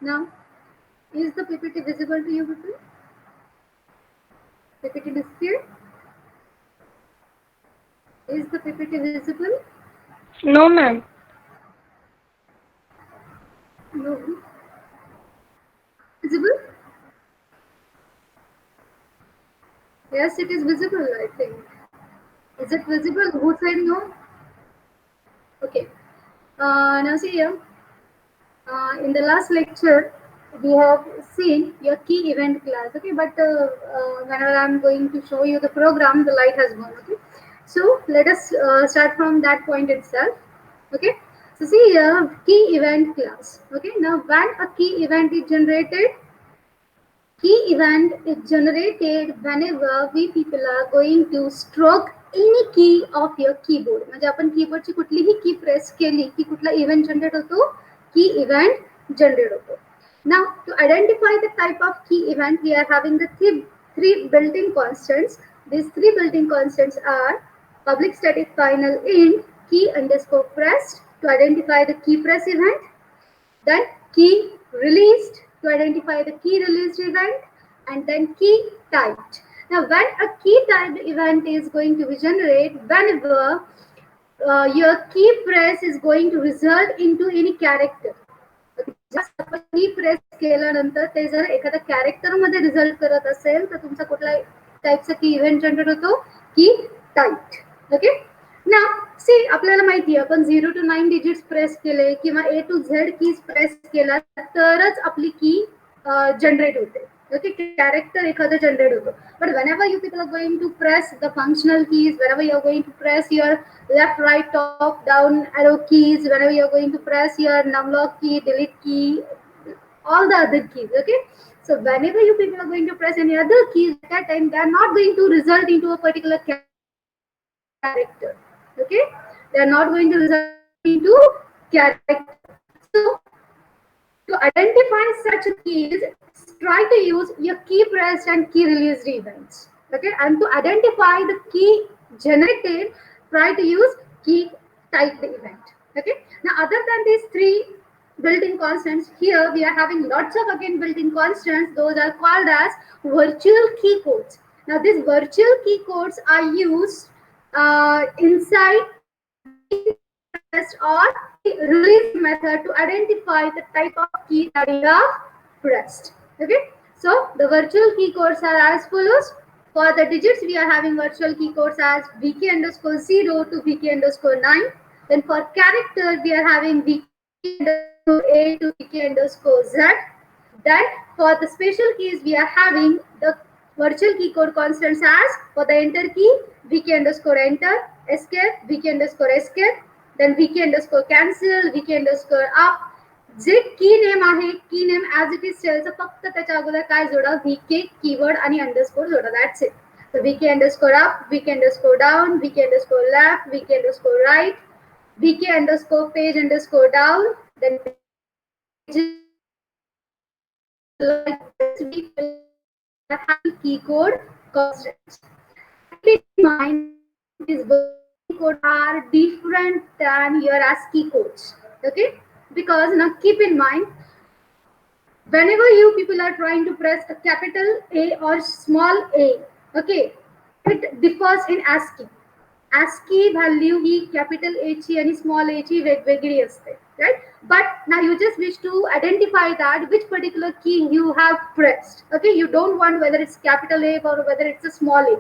Now, is the PPT visible to you people? PPT display? Is the PPT visible? No, ma'am. No. Visible? Yes, it is visible, I think. Is it visible? Who said no? Okay. Now see here. In the last lecture, we have seen your key event class. Okay, but whenever I'm going to show you the program, the light has gone. Okay, so let us start from that point itself. Okay, so see here, key event class. Okay, now when a key event is generated, key event is generated whenever we people are going to stroke any key of your keyboard. म्हणजे आपण कीबोर्डची कुठलीही की press केली की कुठला event generate होतो, की event generate होतो. Now to identify the type of key event, we are having the three built-in constants. These three built-in constants are public static final int key underscore pressed to identify the key press event, then key released to identify the key released event, and then key typed. Now when a key typed event is going to be generated, whenever your key press is going to result into any character. Just आपण की press केल्यानंतर ते जर एखाद्या character मध्ये result करत असेल तर तुमचा कुठला टाईपचा की इव्हेंट जनरेट होतो, की टाईप. ओके, ना सी आपल्याला माहिती आहे आपण 0 to 9 डिजिट्स प्रेस केले किंवा A to Z keys press केला तरच आपली की जनरेट होते. Okay, character एखादं जनरेट होतो. But whenever you people are going to press the functional keys, whenever you are going to press your left, right, top, down arrow keys, whenever you are going to press your numlock key, delete key, all the other keys. Okay, so whenever you people are going to press any other keys at that time, they are not going to result into a particular character. Okay, they are not going to result into character. So to identify such keys, try to use your key pressed and key released events. Okay, and to identify the key generated, try to use key typed event. Okay, now other than these three built-in constants, here we are having lots of again built-in constants. Those are called as virtual key codes. Now these virtual key codes are used inside key pressed or key release method to identify the type of key that you have pressed. Okay, so the virtual key codes are as follows. For the digits, we are having virtual key codes as VK underscore 0 to VK underscore 9. Then for character, we are having VK underscore A to VK underscore Z. Then for the special keys, we are having the virtual key code constants as for the enter key, VK underscore enter, escape, VK underscore escape, then VK underscore cancel, VK underscore up. जे की name आहे की name as it is ठेवायचं, फक्त त्याच्या अगोदर काय जोडा, VK keyword आणि अंडरस्कोर जोडा, that's it. So VK underscore up, VK underscore down, VK underscore left, VK underscore right, VK underscore page underscore down, then like this we will have key code constants. Keep in mind these key codes are different than your ASCII codes. Okay, because now keep in mind whenever you people are trying to press a capital A or small a, okay, it differs in ASCII. ASCII value ही capital A ची आणि small A ची वेगवेगळी असते, right. But now you just wish to identify that which particular key you have pressed. Okay, you don't want whether it's capital A or whether it's a small a.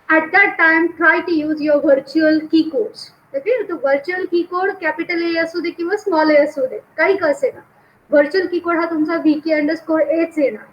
At that time, try to use your virtual key codes. Okay, तो virtual key code capital A असू दे किंवा small a असू दे, काही का असेना, virtual key code हा तुमचा VK underscore Aच येणार.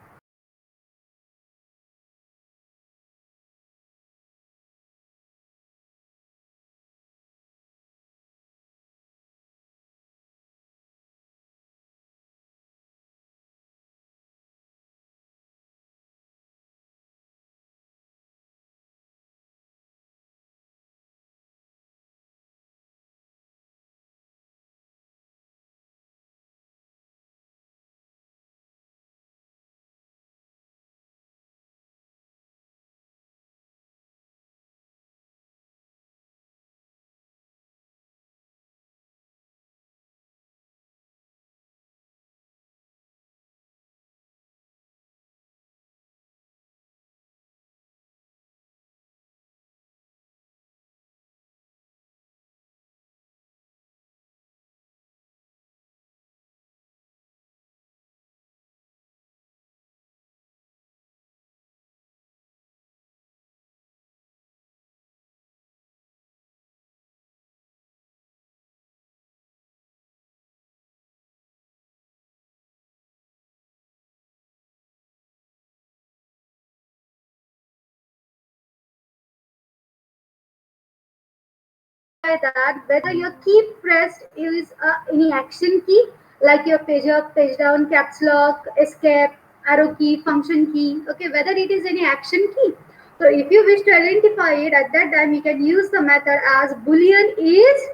that whether your key pressed is any action key like your page up, page down, caps lock, escape, arrow key, function key. Okay, whether it is any action key. So if you wish to identify it at that time, you can use the method as boolean is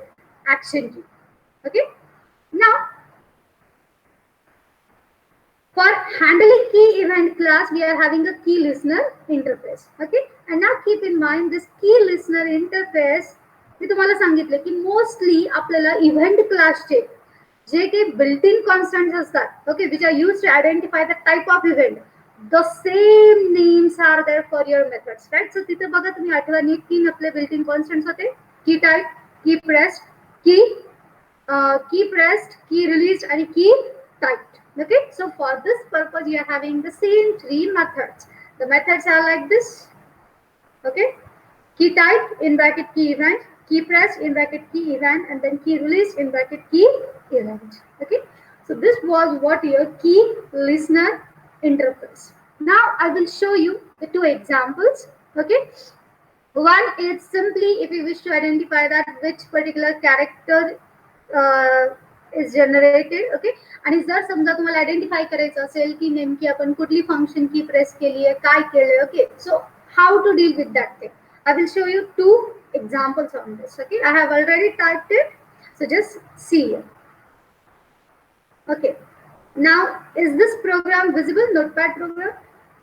action key. Okay. Now for handling key event class, we are having a key listener interface. Okay, and now keep in mind this key listener interface. मी तुम्हाला सांगितलं की mostly आपल्याला event क्लासचे जे काही built in constants असतात okay which are use to identify the type of event the same names are there for your methods right. So तिथे बघा तुम्ही आठवा नीट 3 आपले बिल्ट इन कॉन्स्टंट्स होते की टाइप, की प्रेस्ड, की pressed, key released, and key typed. Okay, so for this purpose, you are having the same 3 methods. The methods are like this. Okay, key type in bracket key event, key pressed in bracket key event, and then key released in bracket key event. Okay, so this was what your key listener interface. Now I will show you the 2 examples. Okay. One is simply if you wish to identify that which particular character is generated. Okay, आणि जर समजा तुम्हाला identify करायचं असेल की नेमकी आपण कुठली फंक्शन की प्रेस केली आहे, काय केलंय. Okay, so how to deal with that thing. I will show you 2 examples on this. Okay, I have already typed it, so just see it. Okay, now is this program visible? Notepad program.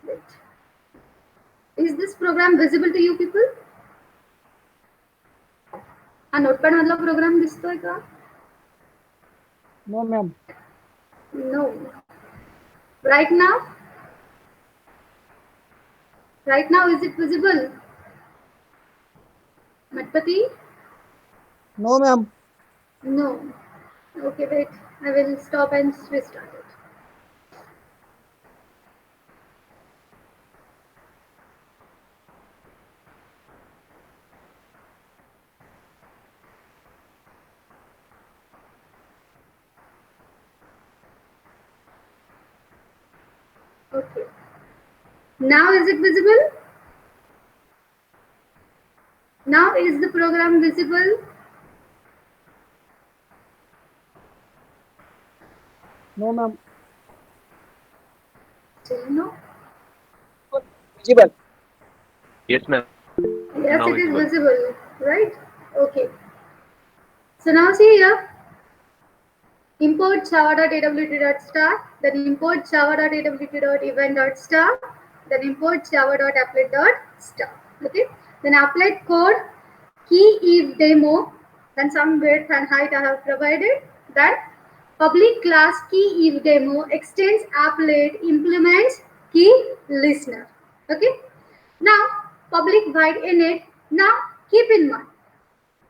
Wait. Is this program visible to you people? हा notepad मधला programme दिसतोय का? No, ma'am. No. Right now? Right now, is it visible? Matpati? No, ma'am. No. Okay, wait. I will stop and restart it. Okay. Now is it visible? Now is the program visible? No, ma'am. Still no? Visible. Yes, ma'am. Yes, Now it is it's visible, right? Okay. So now see here. Import java.awt.star, then import java.awt.event.star, then import java.applet.star. Okay, then applet code key if demo, then some width and height I have provided. Then public class key if demo extends applet implements key listener. Okay, now public void init. Now keep in mind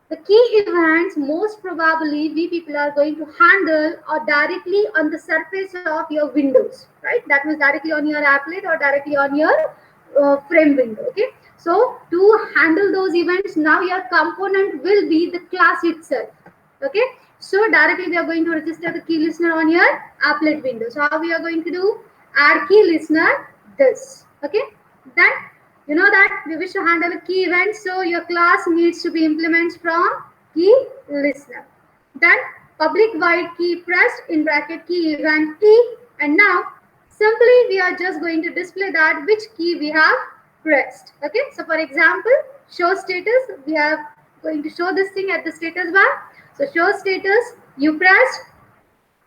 the key events most probably we people are going to handle are directly on the surface of your windows, right? That means directly on your applet or directly on your frame window. Okay, so to handle those events, now your component will be the class itself. Okay, so directly we are going to register the key listener on your applet window. So how we are going to do? Add key listener this. Okay, then you know that we wish to handle a key event, so your class needs to be implemented from key listener. Then public void key pressed in bracket key event key, and now simply we are just going to display that which key we have pressed. Okay, so for example, show status, we are going to show this thing at the status bar. So show status, you pressed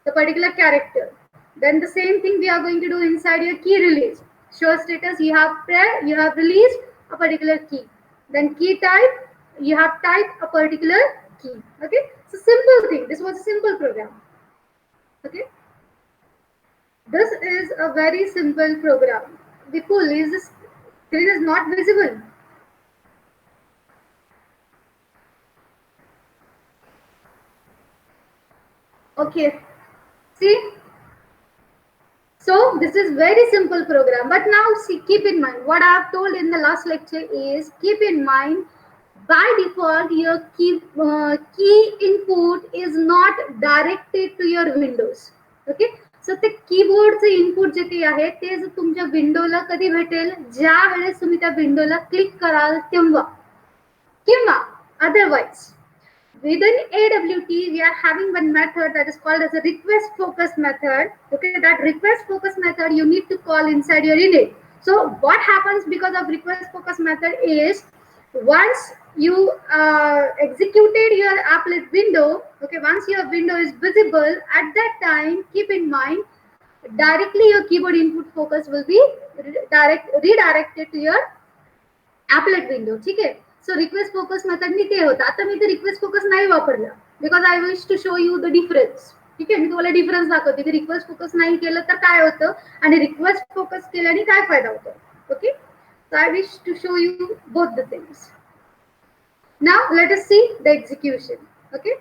the particular character. Then the same thing we are going to do inside your key release. Show status, you have released a particular key. Then key type, you have typed a particular key. Okay, so simple thing. This was a simple program. Okay, this is a very simple program. Vipul, is this screen is not visible? Okay, see. So this is very simple program, but now see, keep in mind what I have told in the last lecture is keep in mind by default your key input is not directed to your windows. Okay, so the keyboardचं input जे काही आहे ते तुमच्या विंडोला कधी भेटेल ज्या वेळेस तुम्ही त्या विंडोला क्लिक कराल तेव्हा किंवा otherwise within AWT, we are having one method that is called as a request focus method. Okay, that request focus method you need to call inside your init. So what happens because of request focus method is, once you executed your applet window, okay, once your window is visible, at that time, keep in mind, directly your keyboard input focus will be redirected to your applet window. ठीक आहे. So request focus मेथडनी ते होतं. आता मी ते request focus नाही वापरलं because I wish to show you the difference. ठीक आहे, मी तुम्हाला डिफरन्स दाखवते की रिक्वेस्ट फोकस नाही केलं तर काय होतं आणि रिक्वेस्ट फोकस केल्याने काय फायदा होतो. Okay, so I wish to show you both the things. Now let us see the execution. Okay,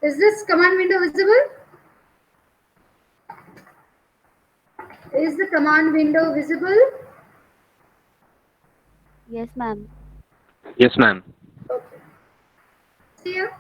is this command window visible? Is the command window visible? Yes, ma'am. Yes, ma'am. Okay. See here.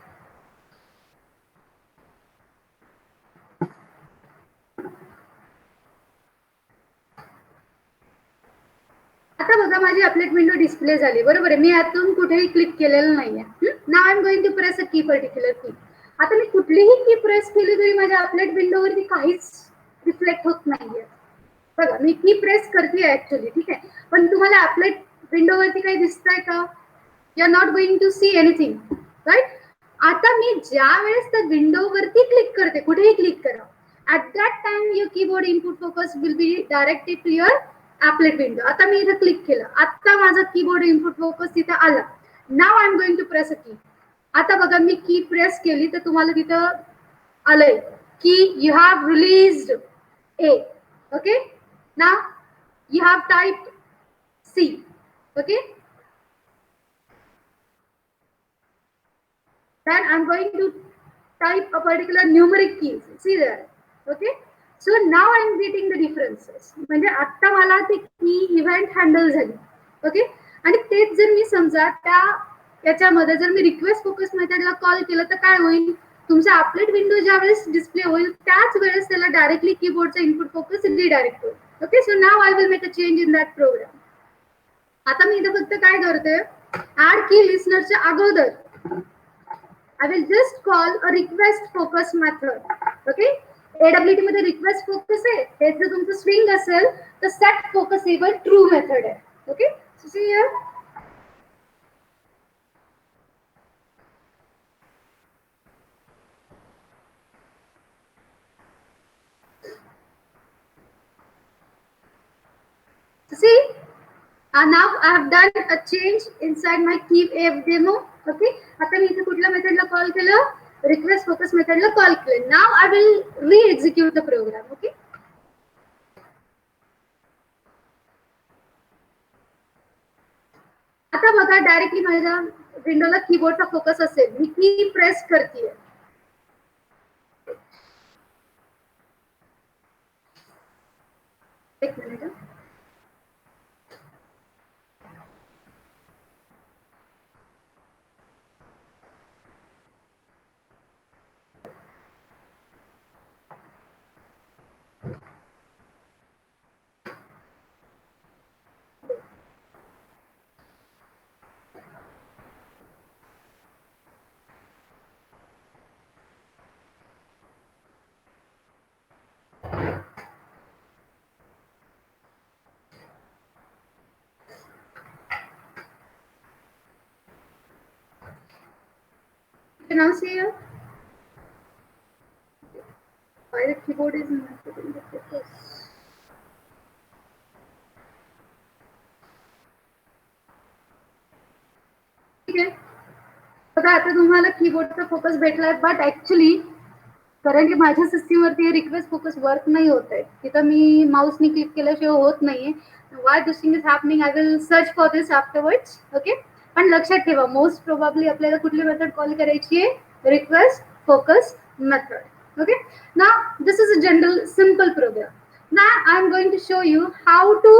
आता बघा, माझी update window display झाली. बरोबर आहे, मी यातून कुठेही click केलेलं नाहीये. नाव आय एम गोइंग टू प्रेस अ की, पर्टिक्युलर की. आता मी कुठलीही की प्रेस केली तरी माझ्या अपडेट विंडोवरती काहीच रिफ्लेक्ट होत नाहीये. बघा, मी की प्रेस करते ऍक्च्युअली. ठीक आहे, पण तुम्हाला अपडेट विंडोवरती काही दिसतंय का? You are not going to see anything, right? आता मी ज्या वेळेस त्या विंडोवरती क्लिक करते, कुठेही क्लिक करा, at that time your keyboard input focus will be directed to your applet window. आता मी इथे क्लिक केलं, आता माझा कीबोर्ड इनपुट फोकस तिथे आला. नाव आय एम गोइंग टू प्रेस अ की. आता बघा, मी की प्रेस केली तर तुम्हाला तिथं आलंय की you have released A. Okay, now you have typed C. Okay, then I'm going to type a particular numeric keys. See there. Okay, so now I'm getting the differences. म्हणजे आता मला ते की इव्हेंट हँडल झाली. Okay, आणि तेच जर मी समजा याच्यामध्ये जर मी रिक्वेस्ट फोकस मेथडला कॉल केलं तर काय होईल? तुमचा अपडेट विंडो ज्या वेळेस डिस्प्ले होईल त्याच वेळेस त्याला डायरेक्टली कीबोर्डचा इनपुट फोकस रिडायरेक्ट होईल. Okay, so now I will make a change in that program. आता मी इथं फक्त काय करते, ऍड की लिस्नरच्या अगोदर I will just call a request focus method. Okay, AWT मध्ये request focus आहे. हे जर तुमचं स्विंग असेल तर set focusable true method आहे. Okay, so see here. So see, now I have done a change inside my key demo. Okay, आता मी इथे कुठल्या मेथडला कॉल केलं? रिक्वेस्ट फोकस मेथडला कॉल केलं. Now I will re-execute the program. Okay, आता बघा, डायरेक्टली माझ्या विंडोला कीबोर्डचा फोकस असेल, मी की प्रेस करते. एक minute. You can now see here why the keyboard is not getting the focus. ठीक आहे, बघा आता तुम्हाला कीबोर्डचा फोकस भेटलाय, बट ऍक्च्युली करंटली माझ्या सिस्टीमवरती रिक्वेस्ट फोकस वर्क नाही होत आहे. तिथं मी माऊसनी क्लिक केल्याशिवाय होत नाहीये. Why this thing is happening, I will search for this afterwards. Okay, पण लक्षात ठेवा, मोस्ट प्रोबॅबली आपल्याला कुठली मेथड कॉल करायची आहे? Request focus method. Okay, now this is a general simple program. Now I am going to show you how to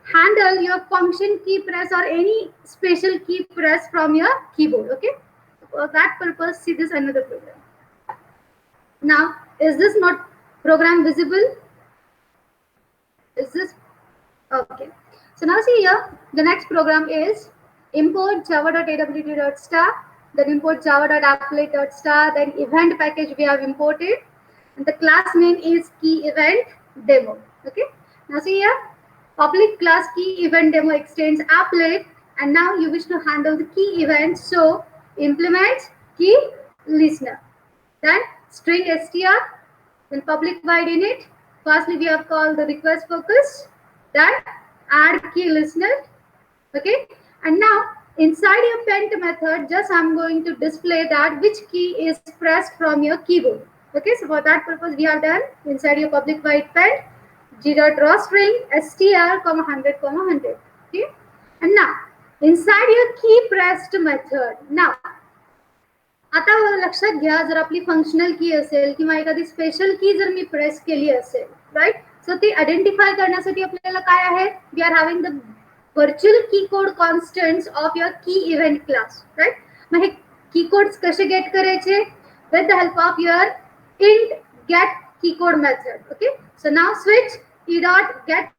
handle your function key press or any special key press from your keyboard. Okay, for that purpose, see this another program. Now, is this not program visible? Is this okay? So now see here, the next program is import java.awt.star then import java.applet.star, then event package we have imported, and the class name is key event demo. Okay, now see here, public class key event demo extends applet, and now you wish to handle the key event, so implement key listener, then string str, then public void init. Firstly, we have called the request focus, then add key listener. Okay, and now inside your pent method, just I'm going to display that which key is pressed from your keyboard. Okay, so for that purpose, we have done inside your public void pent g.drawString str, 100, 100. Okay, and now inside your key pressed method, now आता लक्षात घ्या, जर आपली functional की असेल किंवा एखादी special की जर मी प्रेस केली असेल, राईट, सो ती आयडेंटिफाय करण्यासाठी आपल्याला काय आहे, we are having the virtual key code constants of your key event class, right. मग हे की कोड्स कसे गेट करायचे, with the help of your int get key code method. Okay, so now switch e dot get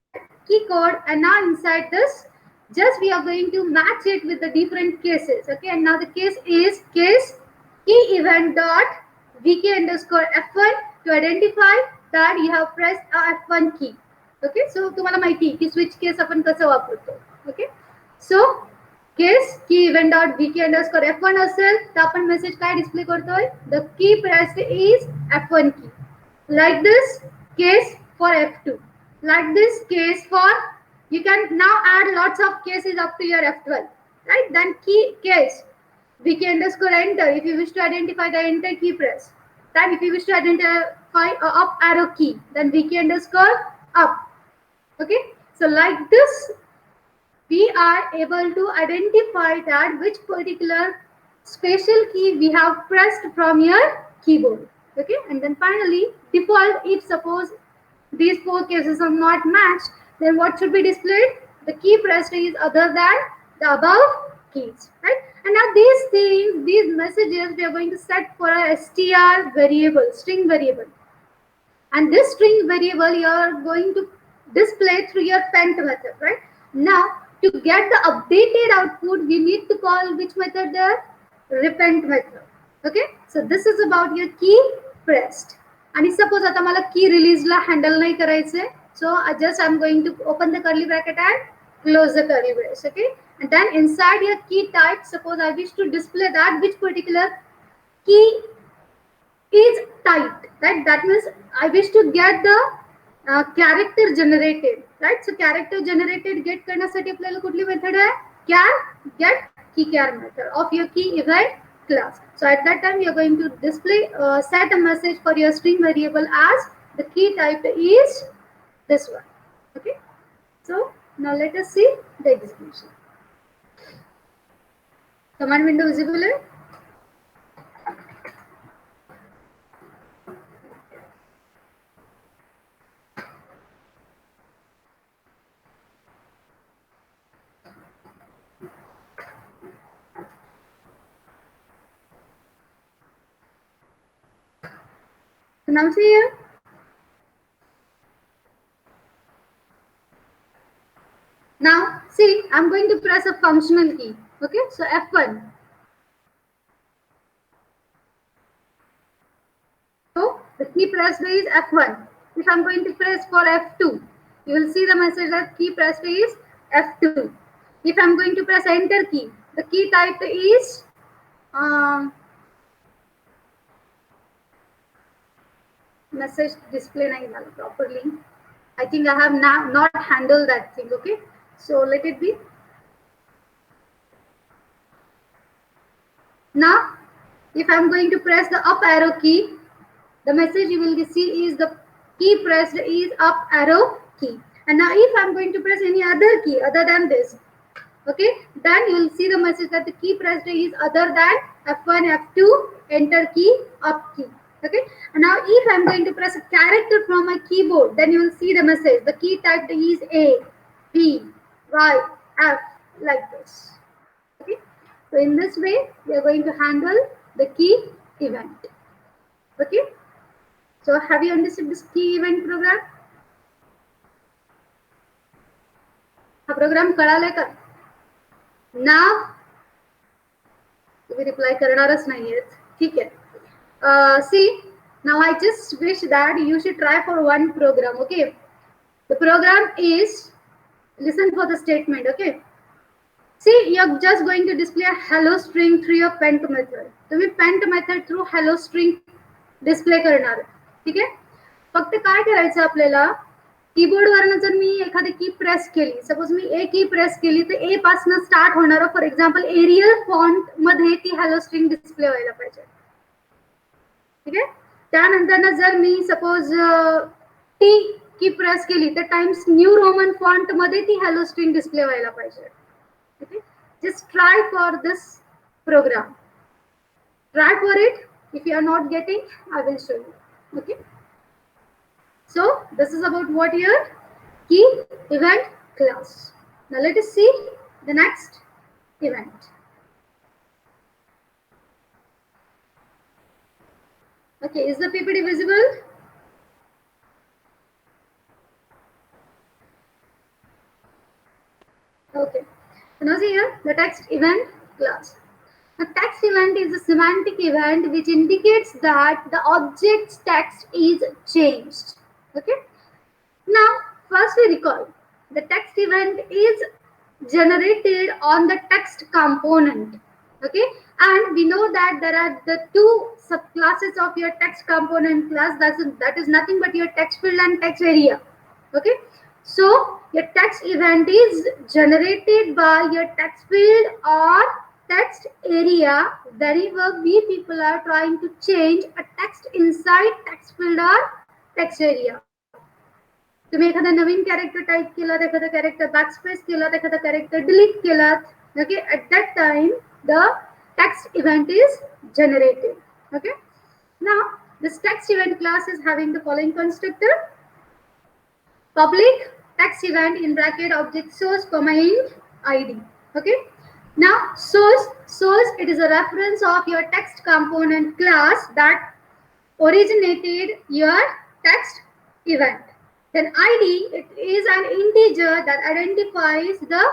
key code, and now inside this just we are going to match it with the different cases. Okay, and now the case is case key event dot vk underscore f1 to identify that you have pressed a f1 key. Okay, so तुम्हाला माहिती की switch case आपण कसं वापरतो. Okay, so case की event dot vk underscore f1 असेल तर आपण मेसेज काय डिस्प्ले करतोय, the key pressed is f1 की. Like this case for f2, like this case for, you can now add lots of cases up to your f12, right. Then key case vk underscore enter if you wish to identify the enter key press. Then if you wish to identify a up arrow key, then vk underscore up. Okay, so like this we are able to identify that which particular special key we have pressed from your keyboard. Okay, and then finally default, if suppose these four cases are not matched, then what should be displayed, the key pressed is other than the above keys, right. And now these things, these messages we are going to set for a str variable, string variable, and this string variable you are going to display through your pent method, right. Now to get the updated output we need to call which method, the repent method. Okay, so this is about your key pressed. आणि suppose आता मला key रिलीजला handle नाही करायचे, so just I am going to open the curly bracket and close the curly brace. Okay, and then inside your key type, suppose I wish to display that which particular key is typed, right. That means I wish to get the character generated, right. So character generated get करण्यासाठी आपल्याला कुठली method आहे, char get key char method of your key event class. So at that time you are going to display set a message for your string variable as the key type is this one. Okay, so now let us see the execution. Command window visible है. So now see here. Now see, I'm going to press a functional key. Okay, so F1. So the key pressed is F1. If I'm going to press for F2, you will see the message that key pressed is F2. If I'm going to press enter key, the key type is message display nahi dala properly. I think I have now not handled that thing. Okay, so let it be. Now if I'm going to press the up arrow key, the message you will see is the key pressed is up arrow key. And now if I'm going to press any other key other than this, okay, then you will see the message that the key pressed is other than F1, F2, enter key, up key. Okay, and now if I'm going to press a character from my keyboard, then you will see the message, the key type is A, B, Y, F, like this. Okay, so in this way we are going to handle the key event. Okay, so have you understood this key event program? हा programme कळालाय का? Now तुम्ही reply करणारच नाहीयेत. ठीक आहे. See, now I just wish that you should try for one program. Okay, the program is, listen for the statement. Okay, see, you're just going to display a hello string through your pent method. तुम्ही pent method through hello string display करणार. ठीक आहे. फक्त काय करायचं आपल्याला, कीबोर्डवरनं जर मी एखादी की प्रेस केली, सपोज मी ए की प्रेस केली, तर ए पासून स्टार्ट होणार फॉर एक्झाम्पल एरियल फॉन्ट मध्ये ती हॅलो स्ट्रिंग डिस्प्ले व्हायला पाहिजे. ठीक आहे. त्यानंतर जर मी सपोज टी की प्रेस केली तर टाइम्स न्यू रोमन फॉन्ट मध्ये ती हॅलो स्ट्रिंग डिस्प्ले व्हायला पाहिजे. Okay, just try for this program. Try for it. If you are not getting, I will show you. Okay, so this is about what your key event class. Now let us see the next event. Okay, is the PPT visible? Okay, so now see here the text event class. A text event is a semantic event which indicates that the object's text is changed. Okay. Now, first we recall the text event is generated on the text component. Okay, and we know that there are the two subclasses of your text component class. That is nothing but your text field and text area. Okay, so your text event is generated by your text field or text area wherever we people are trying to change a text inside text field or text area. तुम्ही एखादा नवीन character type केलात, एखादा character backspace केलात, एखादा character delete केलात. Okay, at that time the text event is generated. Okay, now this text event class is having the following constructor: public text event in bracket object source comma int id. Okay, now source it is a reference of your text component class that originated your text event. Then id, it is an integer that identifies the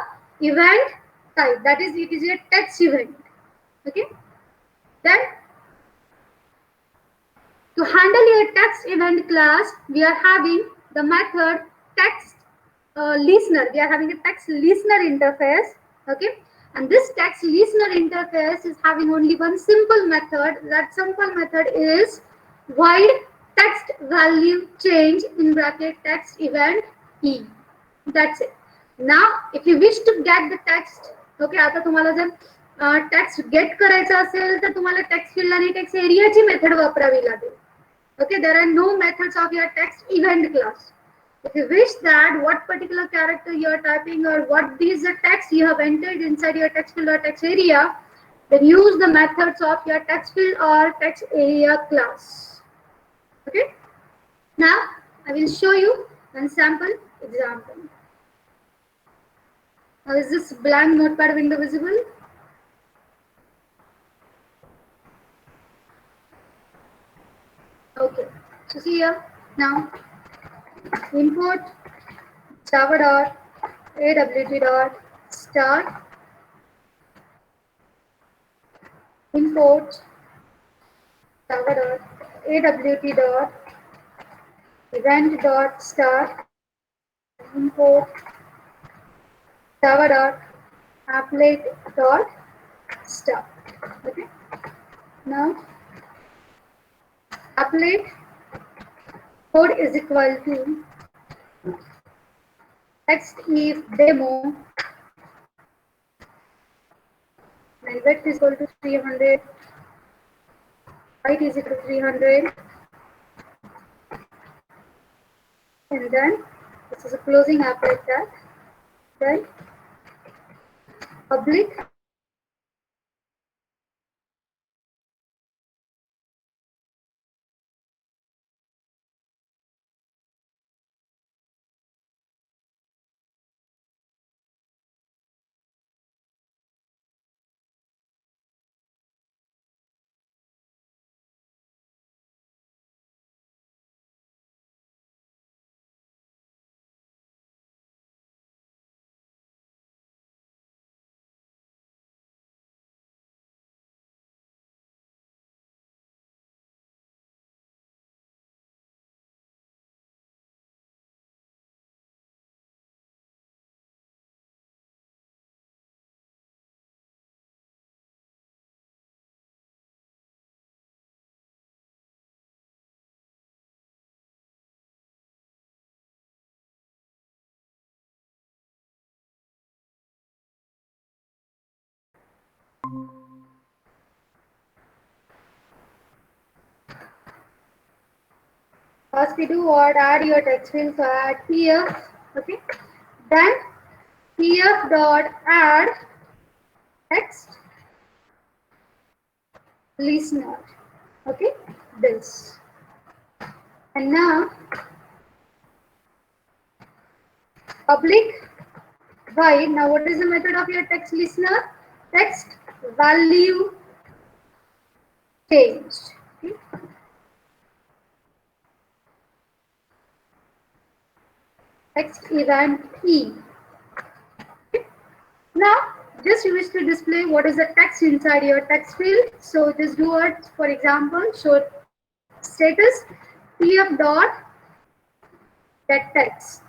event type, that is it is a text event. Okay, then to handle your text event class we are having the method text listener. We are having a text listener interface. Okay, and this text listener interface is having only one simple method. That simple method is void text value change in bracket text event e. That's it. Now if you wish to get the text, okay, आता तुम्हाला जर text gate करायचा असेल तर तुम्हाला text field आणि text एरियाची method वापरावी लागेल. Okay, there are no methods of your text event class. If you wish that what particular character you are typing or what these text you have entered inside your text field or text area, then use the methods of your text field or text area class. Okay, now I will show you one sample example. Now is this blank notepad window visible? Okay, so see here now import java.awt.start import java.awt.event.start import java.applet.start. Okay, now applet code is equal to text if demo and width is equal to 300, height is equal to 300, and then this is a closing applet tag, then public First we do what? Add your text field. So add PF. Okay. Then PF dot add text listener. Okay. This. And now public void. Now what is the method of your text listener? Text value changed. Okay. Text event E. Okay. Now just you wish to display what is the text inside your text field. So just do what, for example, show status pf dot get text.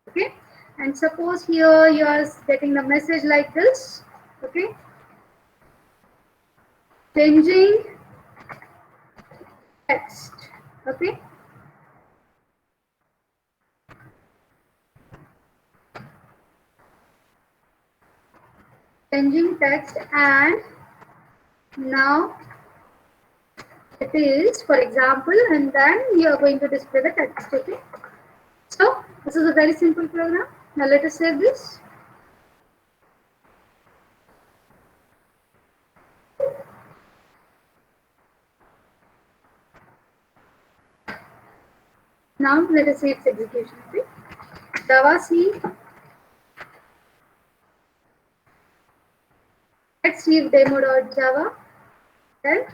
Okay, and suppose here you are getting the message like this. Okay, changing text. Okay, changing text, and now it is, for example, and then you are going to display the text. Okay, so this is a very simple program. Now let us save this. Now let us see its execution. Okay, Java C text leave demo.java. Then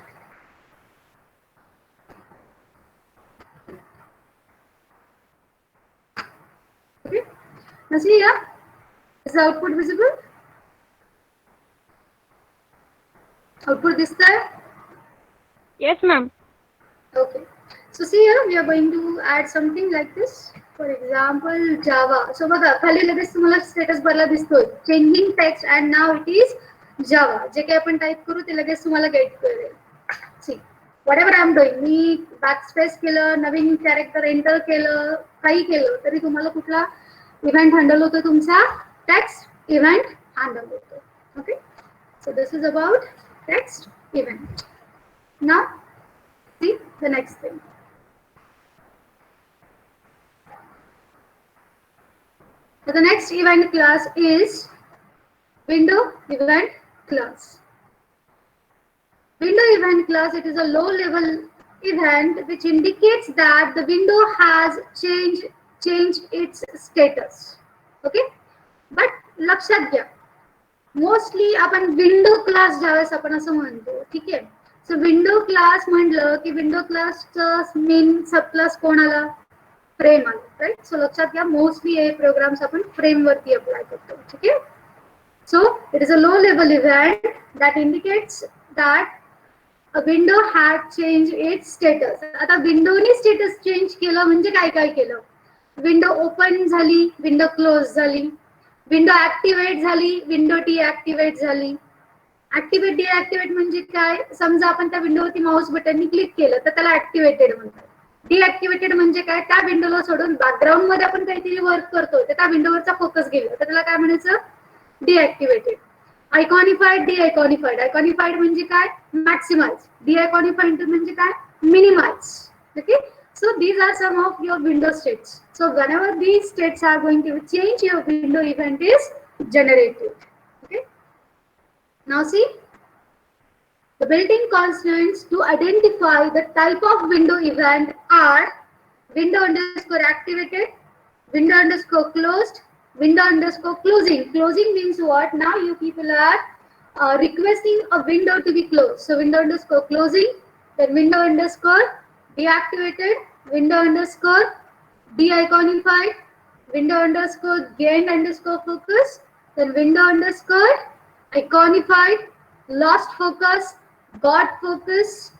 okay, now see here, is the output visible? Output this time? Yes, ma'am. Okay. So see here, we are going to add something like this. For example, Java. So बघा खाली लगेच तुम्हाला status Barla दिसतोय changing text and now it is Java. जे काही आपण type करू ते लगेच तुम्हाला गेट करेल. See, whatever I am doing, me backspace केलं, नवीन कॅरेक्टर एंटर केलं, काही केलं तरी तुम्हाला कुठला इव्हेंट हँडल होतो तुमचा टेक्स्ट इव्हेंट हँडल होतो. Okay. So this is about text event. Now see the next thing. So the next event class is window event class. Window event class, it is a low level event which indicates that the window has changed its status. Okay, but लक्षात घ्या, mostly आपण window class ज्यावेळेस आपण असं म्हणतो, ठीक आहे. सो window class म्हटलं की विंडो क्लासचं मेन सब क्लास कोण आला? फ्रेम आला, राईट. सो लक्षात घ्या, मोस्टली हे प्रोग्राम्स आपण फ्रेम वरती अप्लाय करतो, ठीक आहे. So it is a low level event that indicates that a window had change it's status. आता विंडोने स्टेटस चेंज केलं म्हणजे काय काय केलं? विंडो ओपन झाली, विंडो क्लोज झाली, विंडो ऍक्टिव्हेट झाली, विंडो डीऍक्टिव्हेट झाली. ऍक्टिव्हेट डीऍक्टिव्हेट म्हणजे काय? समजा आपण त्या विंडोवरती माऊस बटननी क्लिक केलं तर त्याला ऍक्टिव्हेटेड म्हणतात. डीऍक्टिव्हेटेड म्हणजे काय? त्या विंडोला सोडून बॅकग्राऊंड मध्ये आपण काहीतरी वर्क करतो तर त्या विंडोवरचा फोकस गेला तर त्याला काय म्हणायचं? डीऍक्टिव्हेटेड. आयकॉनिफाईड, डीआयकॉनिफाईड. आयकॉनिफाईड म्हणजे काय? मॅक्सिमाइज. डीआयकॉनिफाईड म्हणजे काय? Minimize. Okay. So these are some of your window states. So whenever these states are going to change, your window event is generated. Okay. Now see, the built-in constants to identify the type of window event are window underscore activated, window underscore closed, window underscore closing. Closing means what? Now you people are requesting a window to be closed. So window underscore closing, then window underscore deactivated, window underscore de-iconified, window underscore gained underscore focus, then window underscore iconified, lost focus, got focus,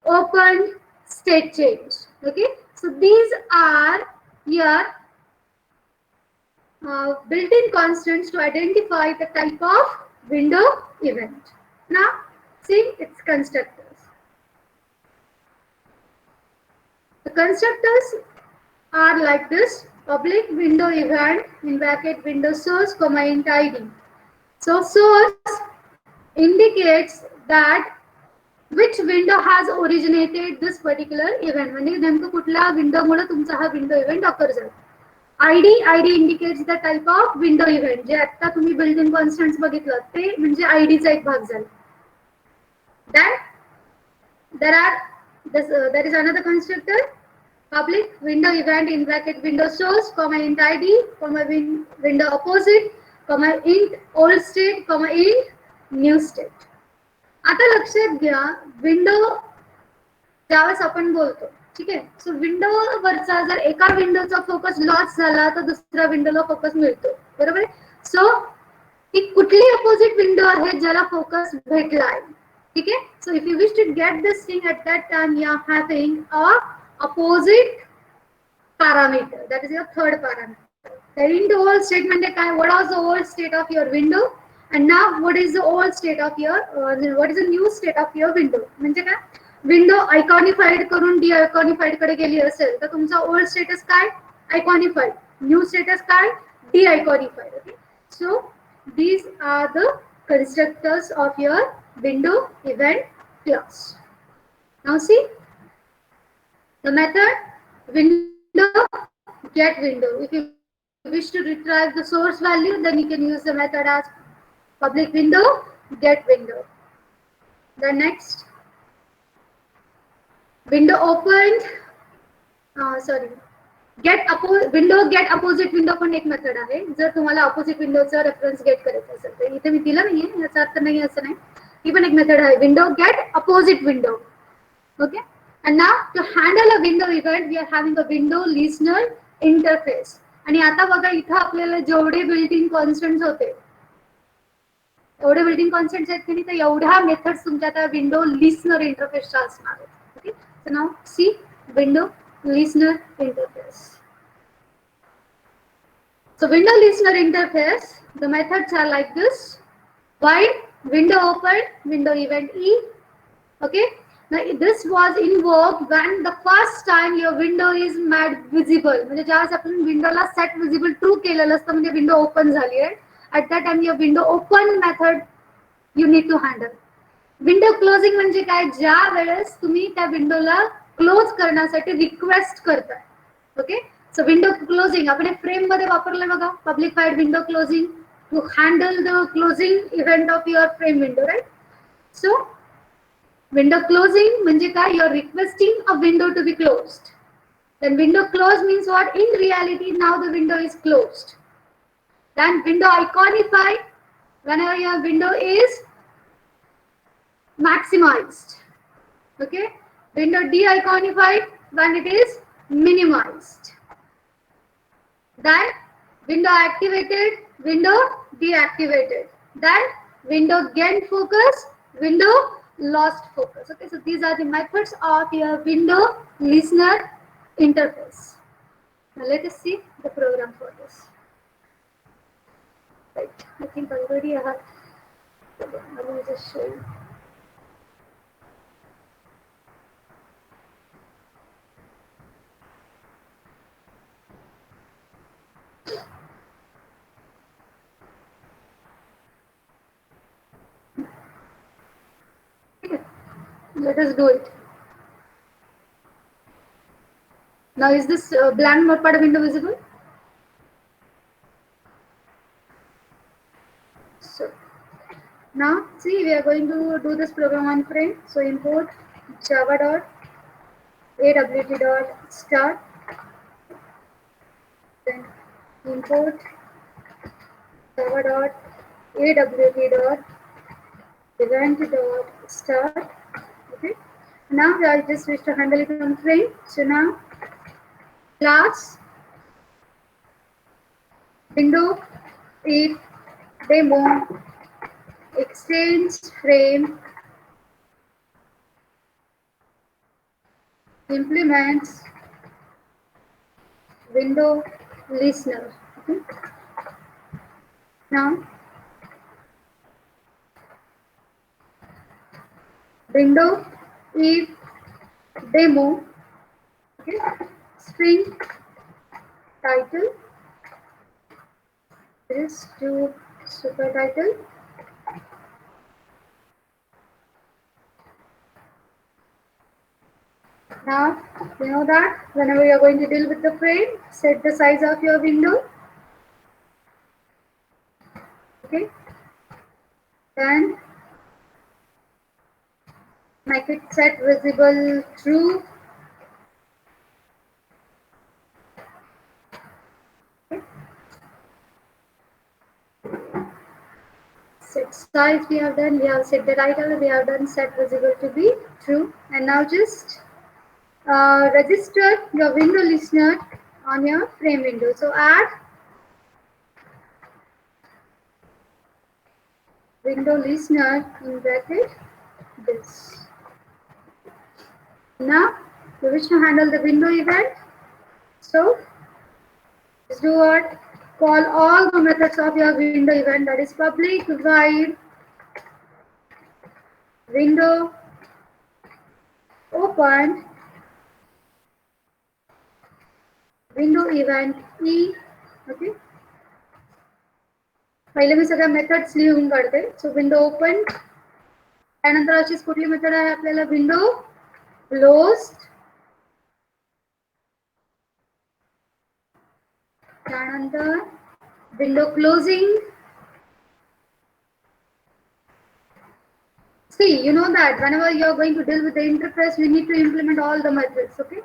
open, state change. Okay, so these are your built-in constants to identify the type of window event. Now see its constructors. The constructors are like this: public window event in bracket window source comma int id. So source indicates that which window has originated this particular event. म्हणजे नेमकं कुठल्या विंडोमुळे तुमचा हा window event occur झाला. ID indicates the type of window event. जे आता तुम्ही बिल्डिंग कॉन्स्टंट्स बघितलं ते म्हणजे आयडीचा एक भाग झाला. Then there is another constructor, public window event in bracket window source, comma int id, comma window opposite, comma int old state, comma int new state. आता लक्षात घ्या, विंडो ज्यावेळेस आपण बोलतो, ठीक आहे, सो विंडो वरचा जर एका विंडोचा फोकस लॉस झाला तर दुसऱ्या विंडोला फोकस मिळतो, बरोबर आहे. सो ती कुठली अपोजिट विंडो आहे ज्याला फोकस भेटला आहे, ठीक आहे. So if you wish to get this thing at that time you are having a opposite parameter, that is your third parameter. The int old state म्हणजे काय, what was the old state of your window and now what is the old state of your what is the new state of your window. म्हणजे काय, window आयकॉनिफाईड करून D आयकॉनिफाईड कडे गेली असेल तर तुमचा ओल्ड स्टेटस काय, आयकॉनिफाईड. न्यू स्टेटस काय, deiconified. Okay, so these are the constructors of your window event class. Now see the method window get window. If you wish to retrieve the source value, then you can use the method as public window get window. The next window opened, sorry, window get opposite window पण एक method आहे. जर तुम्हाला opposite विंडोचा reference gate करायचा असेल तर इथे मी दिला नाहीये, याचा अर्थ नाही असं नाही, ही पण एक मेथड आहे, window get opposite window. Okay, and now to handle a window event we are having a window listener interface. आणि आता बघा इथं आपल्याला जेवढे बिल्ट-इन कॉन्स्टंट्स होते एवढे बिल्ट-इन कॉन्स्टंट्स आहेत की नाही, तर एवढ्या मेथड्स तुमच्या त्या विंडो लिस्नर इंटरफेसच्या असणार आहेत. Okay, so now see window listener interface. So window listener interface, the methods are like this. While window open, window event e. Okay, now this was invoked when the first time your window is made visible. म्हणजे ज्यावेळेस आपण विंडोला set visible true केलेलं असतं म्हणजे window open झाली आहे, at that time your window open method you need to handle. Window closing म्हणजे काय, ज्या वेळेस तुम्ही त्या विंडोला क्लोज करण्यासाठी रिक्वेस्ट करताय. ओके, सो विंडो क्लोजिंग आपण एक फ्रेम मध्ये वापरलं बघा, public void window closing to handle the closing event of your frame window, right. So window closing म्हणजे काय, you're requesting a window to be closed. Then window close means what, in reality now the window is closed. Then window iconified, whenever your window is maximized. Okay, window de-iconified when it is minimized. Then window activated, window deactivated. Then window gained focus, window lost focus. Okay, so these are the methods of your window listener interface. Now let us see the program for this. Right, I think already I have. Let me just show you. Let us do it. Now is this blank notepad window visible? So now see, we are going to do this program on frame. So import java.awt.start, then import java.awt.event.start. Okay, now I just wish to handle it on frame. So now class window if demo exchange frame implements window listener. Okay, now window if demo, okay, string title is to super title Now, you know that whenever you're going to deal with the frame, set the size of your window. Okay. Then make it set visible true. Okay. Set size we have done, we have set the title, we have done set visible to be true. And now just register your window listener on your frame window. So add window listener in bracket this. Now we wish to handle the window event. So just do what? Call all the methods of your window event, that is public void window open window event e. Okay. पहिले मी सगळ्या methods लिहून काढते. सो window open, त्यानंतर अशीच कुठली method आहे आपल्याला window closed, त्यानंतर window closing. See, you know that whenever you are going to deal with the interface, we need to implement all the methods. Okay.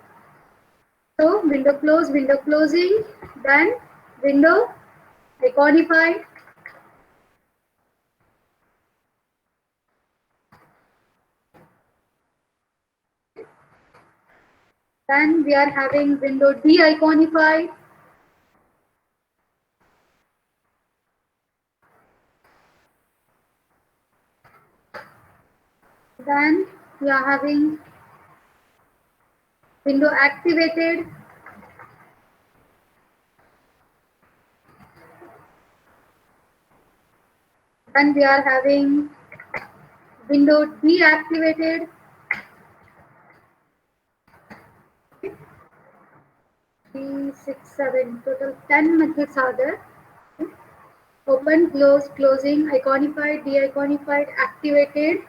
So window close, window closing, then window iconify, then we are having window de-iconify, then we are having window activated, then we are having window deactivated. 3, 6, 7, total 10 methods are there. Open, close, closing, iconified, de-iconified, activated,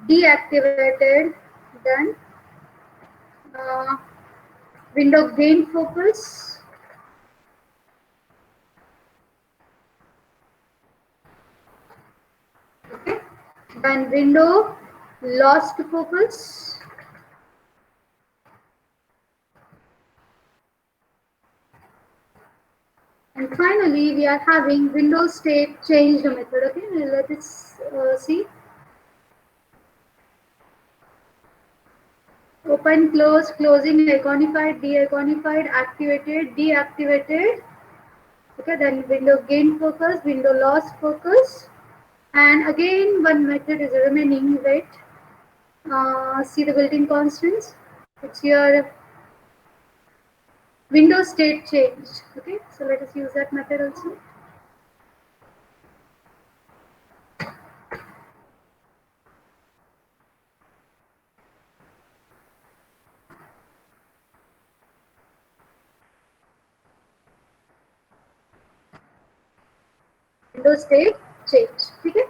deactivated, then window gain focus, okay, then window lost focus, and finally we are having window state changed method. Okay, let us see. Open, close, closing, iconified, de-iconified, activated, deactivated. Okay, then window gain focus, window loss focus, and again one method is remaining. Wait, see the built-in constants. It's your window state changed. Okay, so let us use that method also. Window state change. ठीक आहे.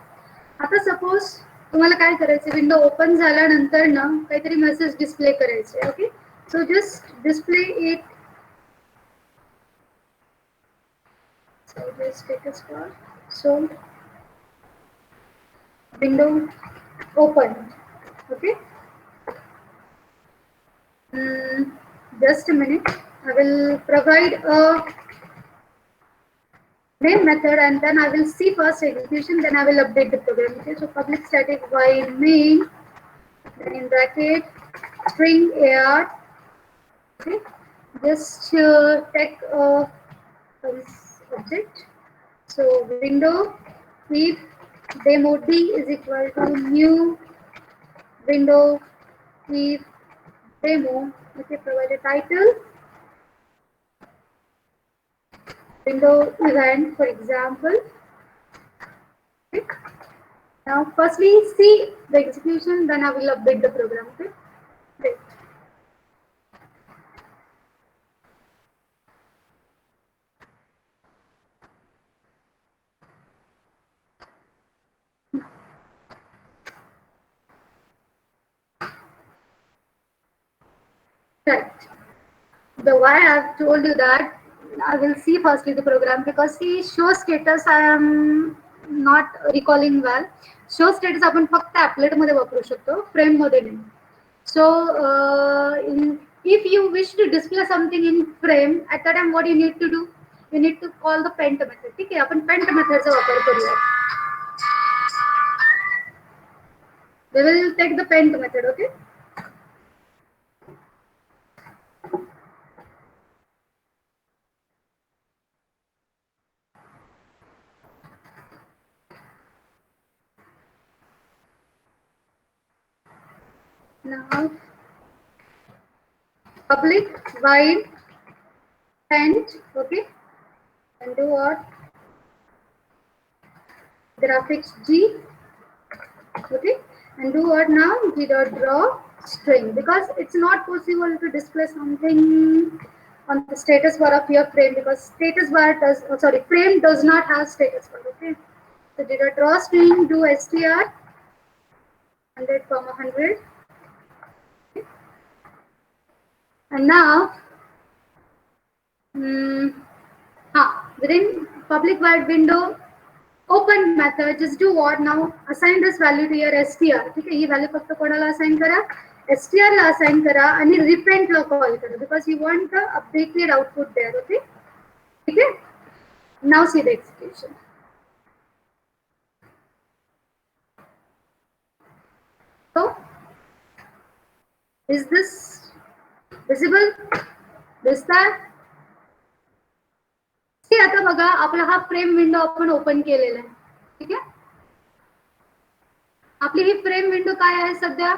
आता suppose तुम्हाला काय करायचं, window open झाल्यानंतर ना काहीतरी message display करायचे. Okay, so just display it. So just take a spot. So window open. Okay. Just a minute. I will provide a main method and then I will see first execution, then I will update the program. Okay, so public static void main, then in bracket string AR. Okay, just take a object. So window if demo d is equal to new window if demo. Okay, provide a title, window event, for example. Okay. Now, firstly, see the execution, then I will update the program. Okay. Great. Right. The why I've told you that I will see firstly the program because see show status I am not recalling well. Show status आपण फक्त applet मध्ये वापरू शकतो, frame मध्ये नाही. So if you wish to display something in frame, at that time what you need to do? You need to call the pent method. ठीक आहे, आपण pent method चा वापर करूया. We will take the pent method, okay? Now, public void pent, okay, and do what? Graphics G, okay, and do what now? G dot draw string, because it's not possible to display something on the status bar of your frame because status bar does, frame does not have status bar, okay. So G dot draw string, do str 100, 100. And now, within public void window, open method, just do what now? Assign this value to your str. ठीक है, ये value फक्त कोणाला assign करा? str ला assign करा आणि reprint ला call करा because you want the updated output there. Okay, ठीक है? Now see the execution. So, is this visible? दिसताय? आता बघा आपला हा फ्रेम विंडो आपण ओपन केलेला आहे. ठीक आहे, आपली ही फ्रेम विंडो काय आहे सध्या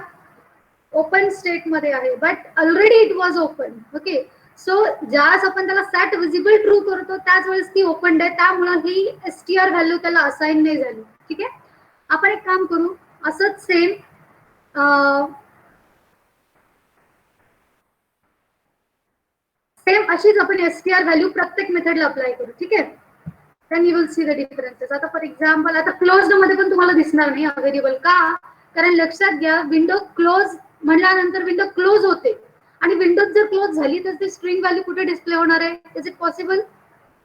ओपन स्टेट मध्ये आहे but already it was open. Okay, so ज्यावेळेस आपण त्याला सेट विजिबल ट्रू करतो त्याच वेळेस ती ओपन आहे, त्यामुळे ही str व्हॅल्यू त्याला असाइन नाही झाली. ठीक आहे, आपण एक काम करू, असंच सेम अशीच आपण str व्हॅल्यू प्रत्येक मेथडला अप्लाय करू. ठीक आहे, then you will see the differences. आता फॉर एक्झाम्पल आता क्लोज्ड मध्ये पण तुम्हाला दिसणार नाही अवेलेबल का, कारण लक्षात घ्या विंडो क्लोज म्हटल्यानंतर विंडो क्लोज होते आणि विंडो जर क्लोज झाली तर ती स्ट्रिंग व्हॅल्यू कुठे डिस्प्ले होणार आहे? Is it possible?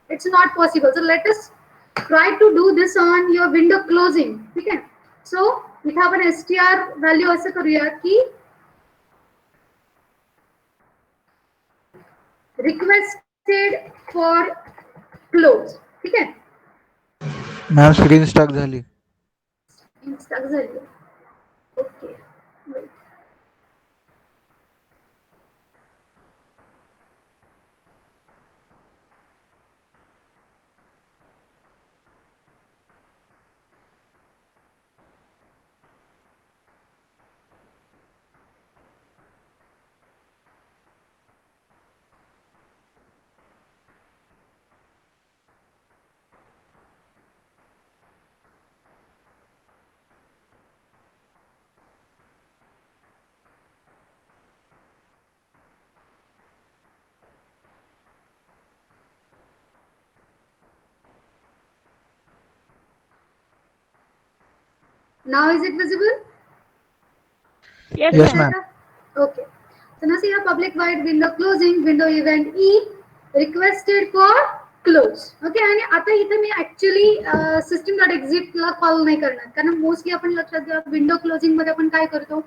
It's not possible. So let us try to do this on your window closing. ठीक आहे, सो इथे आपण str व्हॅल्यू असं करूया की रिक्वेस्टेड फॉर क्लोज. ठीक आहे, मॅम स्क्रीन स्टक झाली. स्टक झाली. Okay, now is it visible? Yes, ma'am. Okay, so now see a public void window closing, window event E requested for close. Okay, आणि आता इथे मी ऍक्च्युली system.exit ला call नाही करणार कारण मोस्टली आपण लक्षात घ्या विंडो क्लोजिंग मध्ये आपण काय करतो,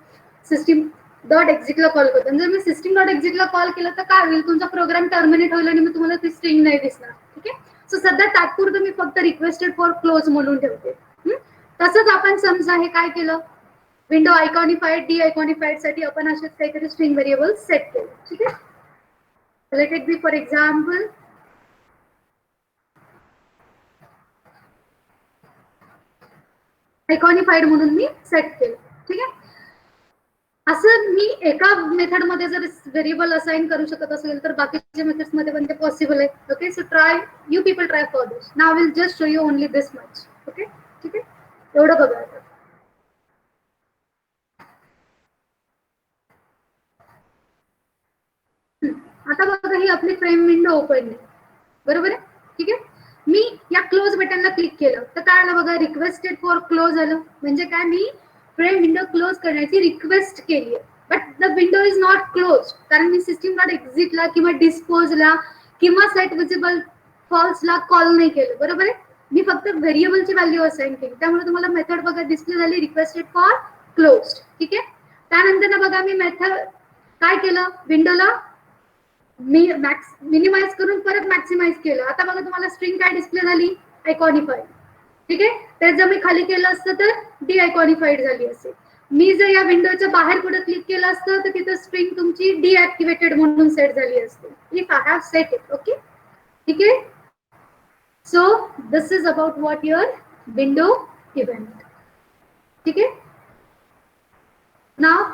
system.exit ला कॉल करतो. जर मी system.exit ला कॉल केला तर काय होईल, तुमचा प्रोग्राम टर्मिनेट होईल आणि मग तुम्हाला ती स्ट्रिंग नाही दिसणार. ठीक आहे, सो सध्या तात्पुरतं मी फक्त रिक्वेस्टेड फॉर क्लोज म्हणून ठेवते. तसंच आपण समजा हे काय केलं, विंडो आयकॉनिफाईड डी आयकॉनिफाईड साठी आपण असेच काहीतरी स्ट्रिंग व्हेरिएबल सेट केले. ठीक आहे, let it be for example iconified म्हणून मी सेट केलं. ठीक आहे, असं मी एका मेथड मध्ये जर व्हेरिएबल असाइन करू शकत असेल तर बाकीच्या मेथड्स मध्ये पण ते पॉसिबल आहे. Okay, so try, you people try for this. Now will just show you only this much. Okay, ठीक आहे, एवढं बघा. आता बघा ही आपली फ्रेम विंडो ओपन आहे, बरोबर आहे. ठीक आहे, मी या क्लोज बटनला क्लिक केलं तर काय आलं बघा, रिक्वेस्टेड फॉर क्लोज आलं. म्हणजे काय, मी फ्रेम विंडो क्लोज करण्याची रिक्वेस्ट केली आहे but the window is not close, कारण मी सिस्टीम डॉट एक्झिटला किंवा डिस्पोजला किंवा सेट विजिबल फॉल्सला कॉल नाही केलं, बरोबर आहे. मी फक्त व्हेरिएबलची व्हॅल्यू असाइन केली, त्यामुळे तुम्हाला मेथड बघा डिस्प्ले झाली रिक्वेस्टेड फॉर क्लोज. ठीक आहे. त्यानंतर बघा मी मेथड काय केलं, विंडोला मी मिनिमाइज करून परत मॅक्सिमाइज केलं. आता बघा तुम्हाला स्ट्रिंग काय डिस्प्ले झाली, आयकॉनिफाईड. ठीक आहे. त्यात जर मी खाली केलं असतं तर डी आयकॉनिफाईड झाली असेल. मी जर या विंडोच्या बाहेर कुठे क्लिक केलं असतं तर तिथं स्ट्रिंग तुमची डीऍक्टिव्हेटेड म्हणून सेट झाली असते, if I have set it. Okay. ठीक आहे. सो this is about what your window event. ठीक आहे. नाव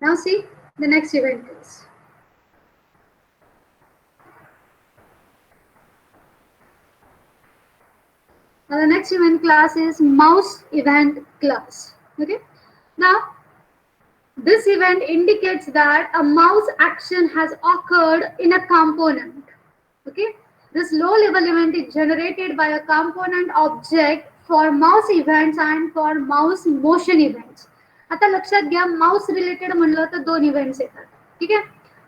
now see the next event is. Now the next event class is mouse event class. Okay. Now this event indicates that a mouse action has occurred in a component. Okay. This low level event is generated by a component object for mouse events and for mouse motion events. आता लक्षात घ्या, mouse related म्हणलं तर दोन events येतात. ठीक आहे.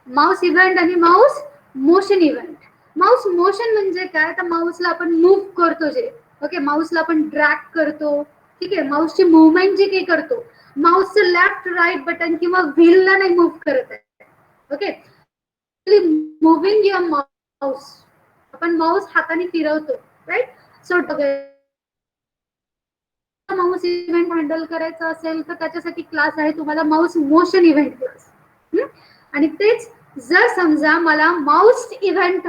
Mouse event आणि mouse motion event. Mouse motion म्हणजे काय, तर माउसला आपण मूव्ह करतो जे, ओके, माउसला आपण ड्रॅग करतो. ठीक आहे. माउसची मुवमेंट जी काही करतो, माउसचं लेफ्ट राईट बटन किंवा व्हीलला नाही मूव्ह करत आहे. ओके. मुव्हिंग युअर माउस, आपण माउस हाताने फिरवतो, right. So mouse event handle करायचा असेल तर त्याच्यासाठी क्लास आहे तुम्हाला माउस मोशन इव्हेंट क्लास. आणि तेच जर समजा मला माउस इव्हेंट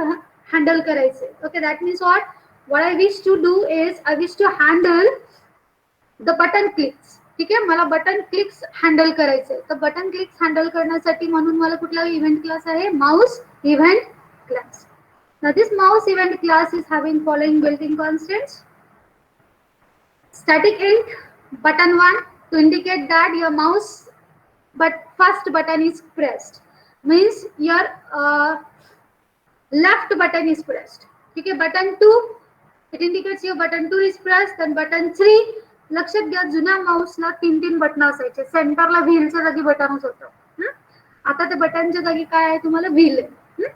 हँडल करायचे, okay, that means what I wish to do is I wish to handle the button clicks. ठीक आहे. मला बटन क्लिक्स हँडल करायचे, तर बटन क्लिक्स हँडल करण्यासाठी म्हणून मला कुठला इव्हेंट क्लास आहे, mouse event class. Now this mouse event class is having following built-in constants. Static int button1 to indicate that your mouse but first button is pressed, means your left button is pressed. Okay. Button2 it indicates your button2 is pressed. Then button3, लक्षात घ्या जुन्या माउसला 3 button असायचे, सेंटरला व्हीलच्या जागी बटनच होतं. आता त्या बटनच्या जागी काय आहे, तुम्हाला व्हील आहे.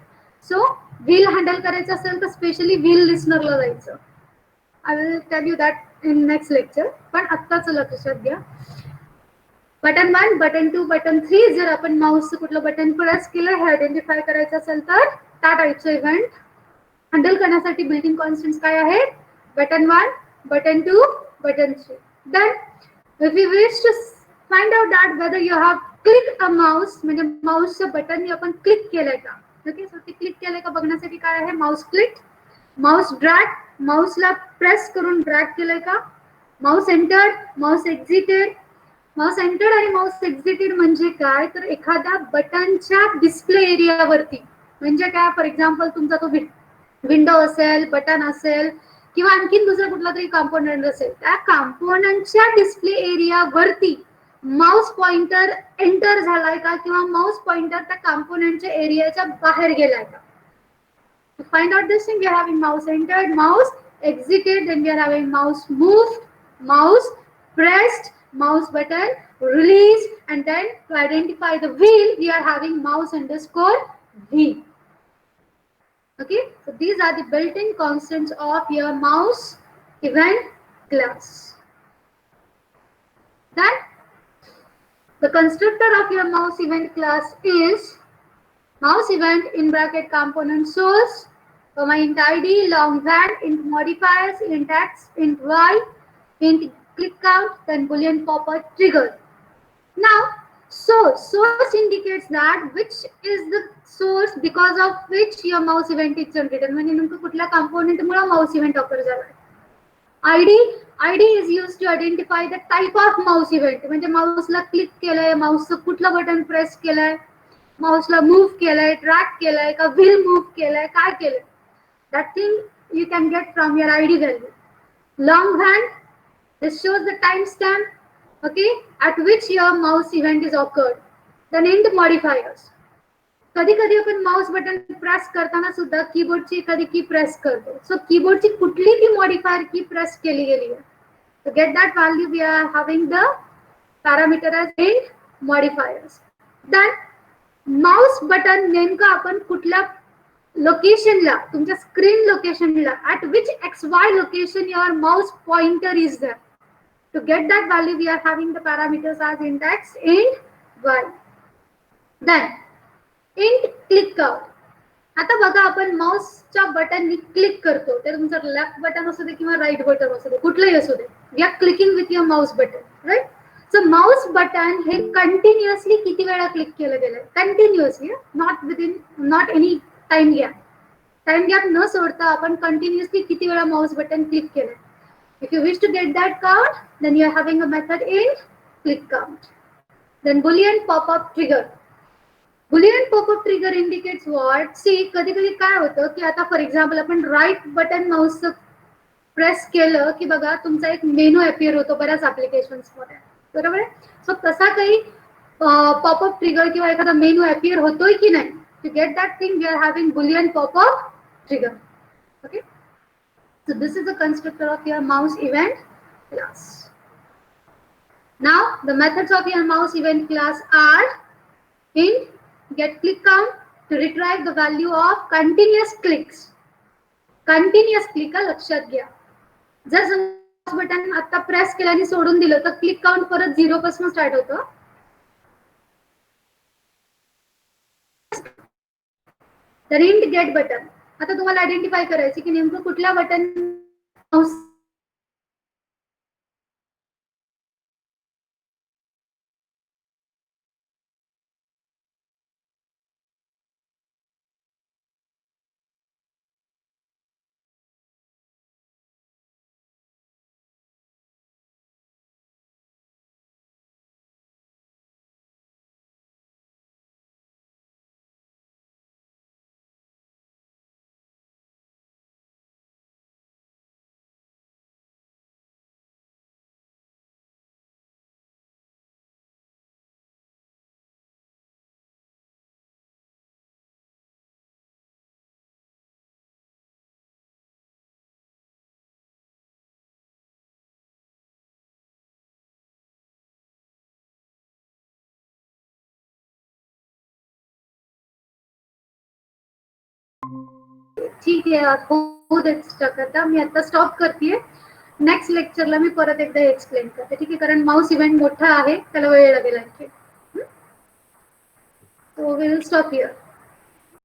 सो व्हील हँडल करायचं असेल तर स्पेशली व्हील लिस्नरला जायचं. I will tell you that in next lecture, पण आत्ताच लक्षात घ्या. बटन1, बटन2, बटन3 जर आपण माउसचं कुठलं बटन प्रेस केलं हे आयडेंटिफाय करायचं असेल तर त्या टाईपचं इव्हेंट हँडल करण्यासाठी बिल्ट इन कॉन्स्टंट्स काय आहेत, button one, button two, button three. Then if you wish to find out that whether you have click a mouse, म्हणजे माउसचं बटन आपण क्लिक केलंय का. ओके. सो ते क्लिक केलंय का बघण्यासाठी काय आहे, माउस क्लिक, माउस ड्रॅग, माउसला प्रेस करून ड्रॅग केलंय का, mouse enter, mouse exited. Mouse enter आणि माउस एक्झिटेड म्हणजे काय, तर एखाद्या बटनच्या डिस्प्ले एरियावरती, म्हणजे काय, फॉर एक्झाम्पल तुमचा तो विंडो असेल, बटन असेल किंवा आणखीन दुसरा कुठला तरी कॉम्पोनंट असेल, त्या कॉम्पोनंटच्या डिस्प्ले एरियावरती माउस पॉइंटर एंटर झालाय का किंवा माउस पॉइंटर त्या कॉम्पोनंटच्या एरियाच्या बाहेर गेलाय का. To find out this thing, we are having mouse entered, mouse exited, then we are having mouse moved, mouse pressed, mouse button released, and then to identify the wheel, we are having mouse underscore wheel. Okay, so these are the built-in constants of your mouse event class. Then the constructor of your mouse event class is mouse event in bracket component source, int id, long var, int modifiers, int x, int y, int click count, then boolean popper trigger. Now source indicates that which is the source because of which your mouse event is generated, म्हणजे नेमकं कुठल्या component मुळे mouse event occur झालाय. id is used to identify the type of mouse event, म्हणजे माउसला click केलंय, माउसचं कुठलं button press केलंय, माउसला move केलंय, drag केलंय का, व्हील मूव्ह केलंय, काय केलंय, that thing you can get from your id value. Longhand, this shows the timestamp, okay, at which your mouse event is occurred. Then int modifiers, कधी कधी आपण माउस बटन प्रेस करताना सुद्धा कीबोर्डची एखादी की प्रेस करतो. सो कीबोर्डची कुठली ती मॉडिफायर की प्रेस केली गेली आहे. To get that value, we are having the parameter as int modifiers. Then mouse button नेमकं आपण कुठल्या लोकेशनला, तुमच्या स्क्रीन लोकेशनला, at which XY location your mouse pointer is there. To get that value, we are having the parameters as int x, int y. Then int click out. आता बघा आपण माउसच्या बटननी click करतो, ते तुमचं लेफ्ट बटन असू दे किंवा right button असू दे, कुठलंही असू दे, we are clicking with your mouse button, right. So mouse button हे कंटिन्युअसली किती वेळा क्लिक केलं गेलं, continuously, not any time gap. Time gap न सोडता आपण कंटिन्युअसली किती वेळा माउस बटन क्लिक केलं. If you wish to get that count, then you are having a method in click count. Then boolean popup trigger. Boolean popup trigger indicates what. See कधी कधी काय होतं की आता फॉर एक्झाम्पल आपण right button माउसचं press केलं की बघा तुमचा एक मेनू अपिअर होतो बऱ्याच ऍप्लिकेशन्समध्ये, बरोबर आहे. सो तसा काही पॉपअप ट्रिगर किंवा एखादा मेनू अपिअर होतोय की नाही. To get that thing we are having boolean popup trigger. Okay, so this is a constructor of your mouse event class. Now the methods of your mouse event class are int get click count to retrieve the value of continuous clicks. Continuous click लक्षात घ्या. जर mouse button आता press केल्याने सोडून दिलं तर click count परत 0 पासून स्टार्ट होतं. तर int get बटन, आता तुम्हाला आयडेंटिफाय करायची की नेमकं कुठल्या बटन माउस ठीक आहे. होऊ देत स्टक. आता मी आता स्टॉप करतेय. नेक्स्ट लेक्चरला मी परत एकदा एक्सप्लेन करते, ठीक आहे, कारण माउस इव्हेंट मोठा आहे, त्याला वेळ लागेल आणखी. So we will stop here.